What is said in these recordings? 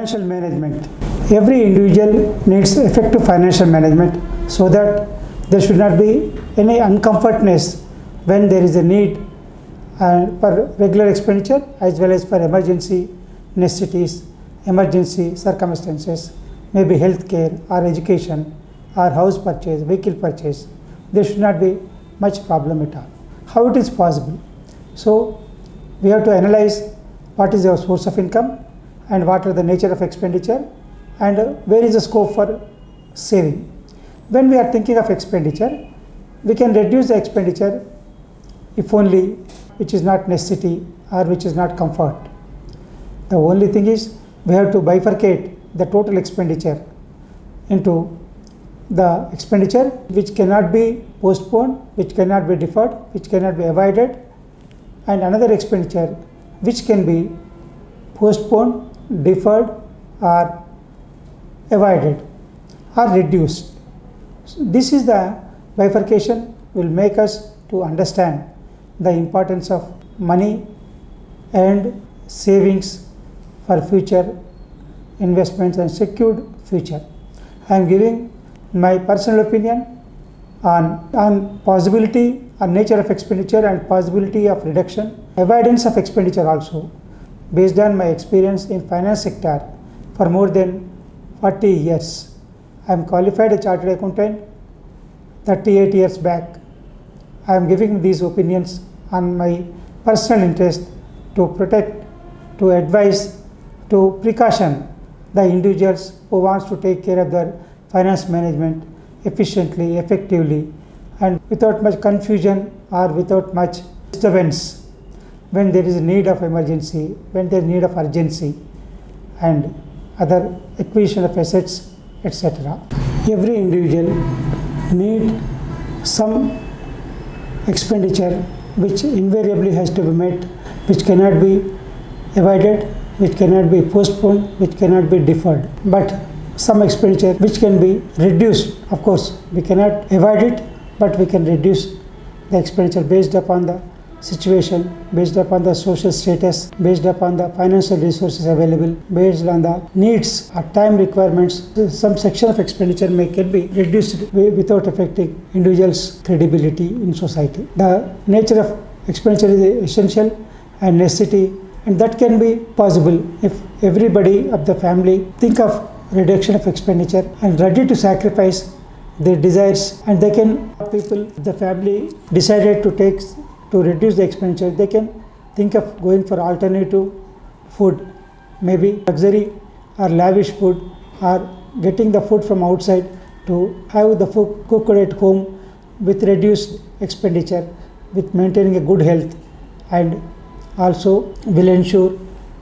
Financial management. Every individual needs effective financial management so that there should not be any uncomfortness when there is a need for regular expenditure as well as for emergency necessities, emergency circumstances, maybe healthcare or education or house purchase, vehicle purchase. There should not be much problem at all. How it is possible? So we have to analyze what is our source of income and what are the nature of expenditure and where is the scope for saving. When we are thinking of expenditure, we can reduce the expenditure if only which is not necessity or which is not comfort. The only thing is we have to bifurcate the total expenditure into the expenditure which cannot be postponed, which cannot be deferred, which cannot be avoided, and another expenditure which can be postponed, deferred or avoided or reduced. So this is the bifurcation will make us to understand the importance of money and savings for future investments and secured future. I am giving my personal opinion on possibility and nature of expenditure and possibility of reduction, avoidance of expenditure also, based on my experience in finance sector for more than 40 years. I am qualified a chartered accountant 38 years back. I am giving these opinions on my personal interest to protect, to advise, to precaution the individuals who wants to take care of their finance management efficiently, effectively, and without much confusion or without much disturbance when there is a need of emergency, when there is need of urgency and other acquisition of assets, etc. Every individual need some expenditure which invariably has to be met, which cannot be avoided, which cannot be postponed, which cannot be deferred. But some expenditure which can be reduced. Of course, we cannot avoid it, but we can reduce the expenditure based upon the situation, based upon the social status, based upon the financial resources available, based on the needs or time requirements. Some section of expenditure can be reduced without affecting individuals' credibility in society. The nature of expenditure is essential and necessity, and that can be possible if everybody of the family think of reduction of expenditure and ready to sacrifice their desires, and they can, people, the family decided to reduce the expenditure, they can think of going for alternative food, maybe luxury or lavish food, or getting the food from outside to have the food cooked at home with reduced expenditure, with maintaining a good health, and also will ensure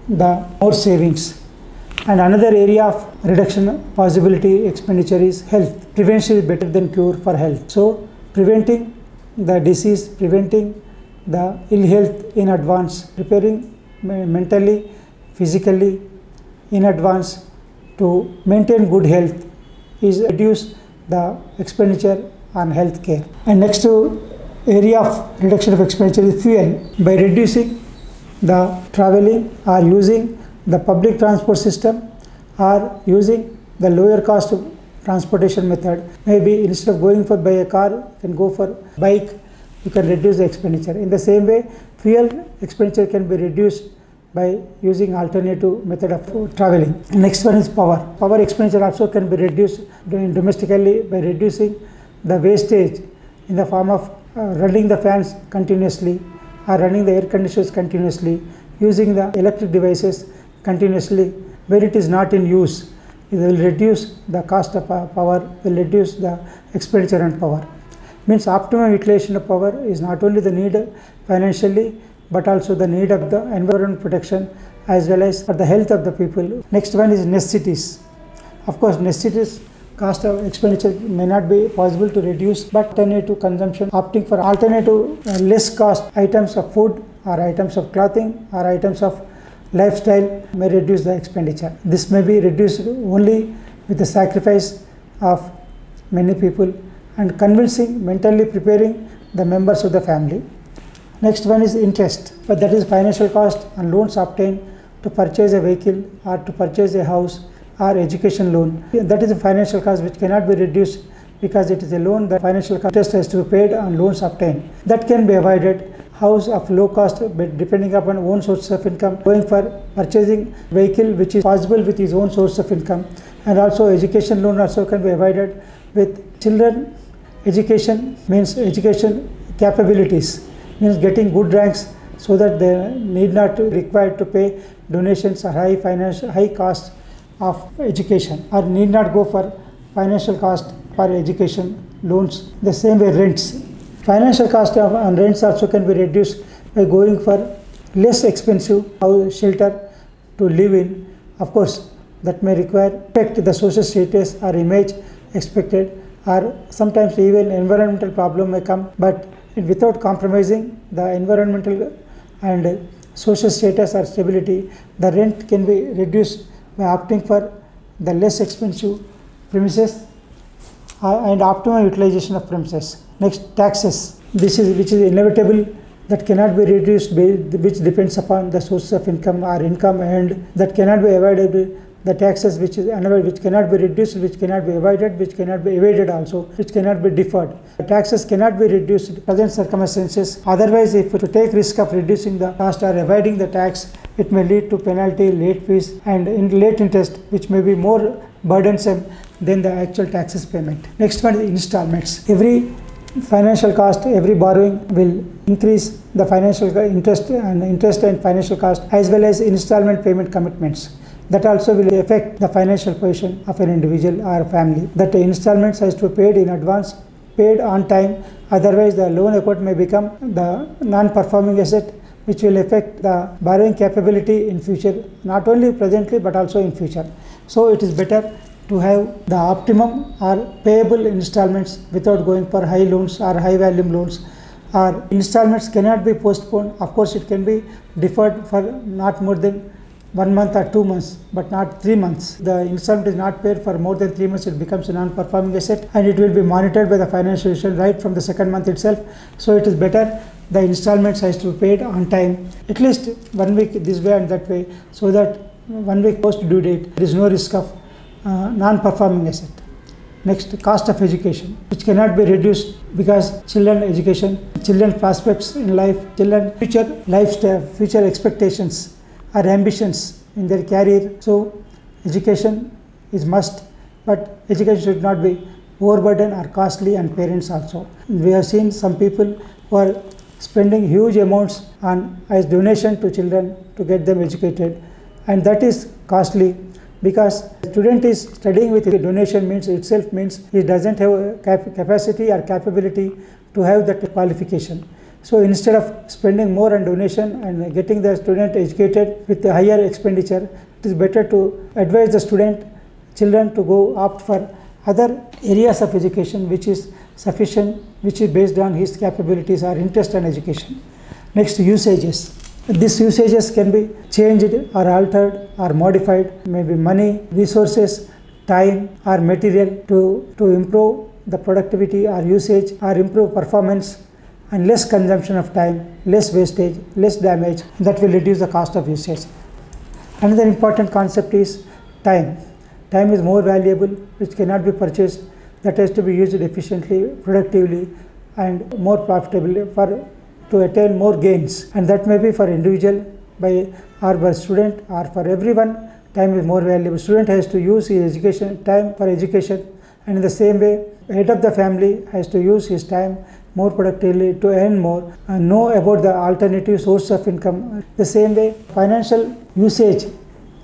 the more savings. And another area of reduction possibility expenditure is health. Prevention is better than cure for health. So preventing the disease, preventing the ill health in advance, preparing mentally, physically in advance to maintain good health is reduce the expenditure on health care. And next area of reduction of expenditure is fuel. By reducing the traveling or using the public transport system or using the lower cost transportation method, maybe instead of going by a car, you can go for bike, you can reduce the expenditure. In the same way, fuel expenditure can be reduced by using alternative method of traveling. Next one is power. Power expenditure also can be reduced domestically by reducing the wastage in the form of running the fans continuously or running the air conditioners continuously, using the electric devices continuously where it is not in use. It will reduce the cost of power, will reduce the expenditure on power. Means optimum utilization of power is not only the need financially, but also the need of the environment protection as well as for the health of the people. Next one is necessities. Of course, necessities cost of expenditure may not be possible to reduce, but alternative consumption, opting for alternative less cost items of food or items of clothing or items of lifestyle may reduce the expenditure. This may be reduced only with the sacrifice of many people and convincing, mentally preparing the members of the family. Next one is interest, but that is financial cost and loans obtained to purchase a vehicle or to purchase a house or education loan. That is a financial cost which cannot be reduced because it is a loan. The financial interest has to be paid on loans obtained. That can be avoided. House of low cost, but depending upon own source of income, going for purchasing vehicle which is possible with his own source of income, and also education loan also can be avoided. With children, education means education capabilities, means getting good ranks so that they need not to require to pay donations or high cost of education, or need not go for financial cost for education loans. The same way rents. Financial cost on rents also can be reduced by going for less expensive house shelter to live in. Of course, that may affect the social status or image expected, or sometimes even environmental problem may come, but without compromising the environmental and social status or stability, the rent can be reduced by opting for the less expensive premises and optimum utilization of premises. Next, taxes. Which is inevitable, that cannot be reduced, which depends upon the source of income or income, and that cannot be avoided. The taxes which cannot be reduced, which cannot be avoided, which cannot be evaded also, which cannot be deferred. The taxes cannot be reduced in present circumstances. Otherwise, if to take risk of reducing the cost or avoiding the tax, it may lead to penalty, late fees, and late interest, which may be more burdensome than the actual taxes payment. Next one is installments. Every financial cost, every borrowing will increase the financial interest and financial cost, as well as installment payment commitments. That also will affect the financial position of an individual or family. That the installments has to be paid in advance, paid on time. Otherwise, the loan account may become the non-performing asset, which will affect the borrowing capability in future, not only presently but also in future. So it is better to have the optimum or payable installments without going for high loans or high volume loans. Or installments cannot be postponed. Of course, it can be deferred for not more than 1 month or 2 months, but not 3 months. The installment is not paid for more than 3 months, it becomes a non-performing asset, and it will be monitored by the financial institution right from the second month itself. So it is better the installments has to be paid on time, at least 1 week this way and that way, so that 1 week post due date there is no risk of non-performing asset. Next, cost of education, which cannot be reduced because children education, children prospects in life, children future lifestyle, future expectations or ambitions in their career. So education is must, but education should not be overburden or costly on parents also. We have seen some people who are spending huge amounts on as donation to children to get them educated, and that is costly, because student is studying with a donation means he doesn't have a capacity or capability to have that qualification. So instead of spending more on donation and getting the student educated with a higher expenditure, it is better to advise the children to go opt for other areas of education which is sufficient, which is based on his capabilities or interest in education. Next, usages. These usages can be changed or altered or modified, maybe money, resources, time or material to improve the productivity or usage or improve performance, and less consumption of time, less wastage, less damage. That will reduce the cost of usage. Another important concept is time. Time is more valuable, which cannot be purchased. That has to be used efficiently, productively, and more profitably to attain more gains. And that may be for individual or by student or for everyone. Time is more valuable. Student has to use his education time for education, and in the same way, head of the family has to use his time more productively to earn more and know about the alternative source of income. The same way, financial usage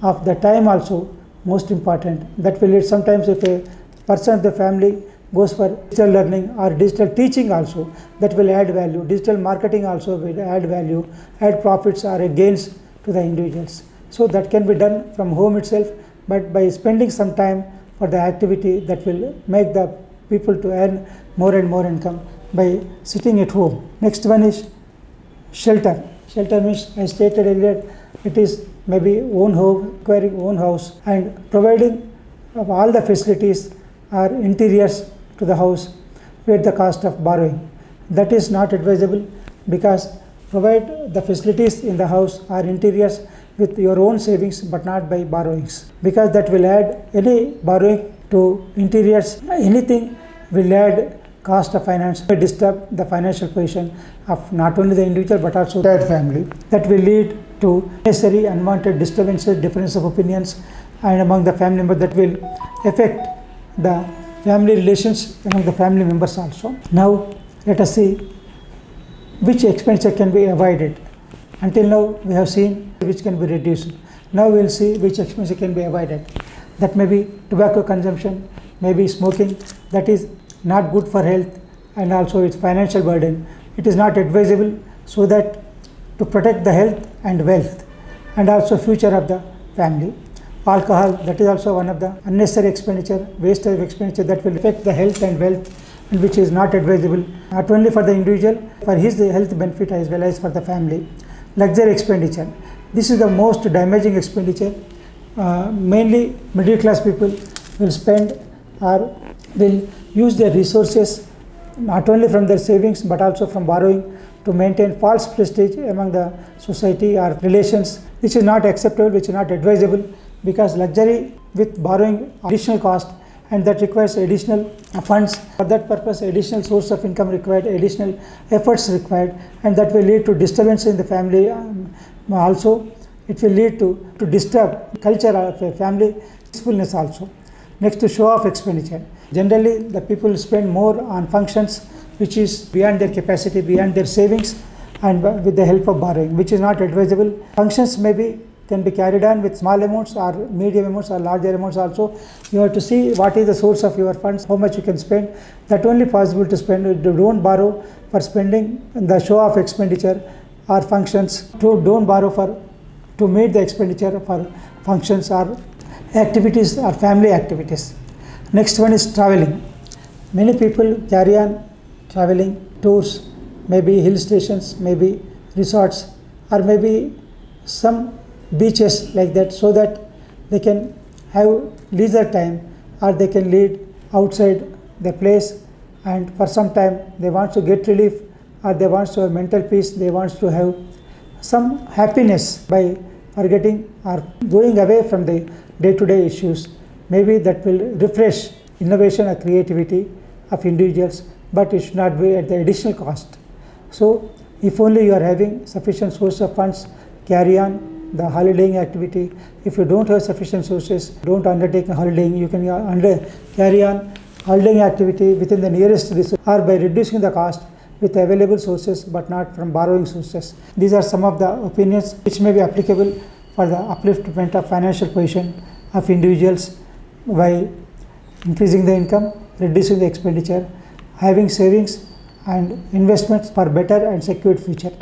of the time also most important. That will lead sometimes if a person of the family goes for digital learning or digital teaching also, that will add value. Digital marketing also will add value, add profits or gains to the individuals. So that can be done from home itself, but by spending some time for the activity, that will make the people to earn more and more income by sitting at home. Next one is shelter. Shelter means, as stated earlier, it is maybe own home, acquiring own house and providing of all the facilities or interiors to the house at the cost of borrowing. That is not advisable, because provide the facilities in the house or interiors with your own savings but not by borrowings, because that will add any borrowing to interiors, anything will add cost of finance, will disturb the financial position of not only the individual but also the entire family. That will lead to necessary unwanted disturbances, difference of opinions and among the family members, that will affect the family relations among the family members also. Now let us see which expenditure can be avoided. Until now we have seen which can be reduced. Now we will see which expenditure can be avoided. That may be tobacco consumption, maybe smoking, that is not good for health and also its financial burden. It is not advisable, so that to protect the health and wealth and also future of the family. Alcohol, that is also one of the unnecessary expenditure, waste of expenditure that will affect the health and wealth, and which is not advisable, not only for the individual, for his health benefit as well as for the family. Luxury expenditure, this is the most damaging expenditure. Mainly middle class people will spend or will use their resources not only from their savings but also from borrowing to maintain false prestige among the society or relations. This is not acceptable, which is not advisable, because luxury with borrowing additional cost, and that requires additional funds. For that purpose, additional source of income required, additional efforts required, and that will lead to disturbance in the family. Also, it will lead to disturb culture of a family peacefulness also. Next, to show off expenditure. Generally, the people spend more on functions which is beyond their capacity, beyond their savings, and with the help of borrowing, which is not advisable. Functions can be carried on with small amounts or medium amounts or larger amounts also. You have to see what is the source of your funds, how much you can spend. That only possible to spend. Don't borrow for spending the show of expenditure or functions. Don't borrow to meet the expenditure for functions or activities or family activities. Next one is traveling. Many people carry on traveling, tours, maybe hill stations, maybe resorts, or maybe some beaches like that, so that they can have leisure time or they can lead outside the place, and for some time they want to get relief or they want to have mental peace, they want to have some happiness by forgetting or going away from the day-to-day issues. Maybe that will refresh innovation or creativity of individuals, but it should not be at the additional cost. So if only you are having sufficient source of funds, carry on the holidaying activity. If you don't have sufficient sources, don't undertake a holidaying. You can carry on holidaying activity within the nearest resource or by reducing the cost with available sources but not from borrowing sources. These are some of the opinions which may be applicable for the upliftment of financial position of individuals by increasing the income, reducing the expenditure, having savings and investments for better and secured future.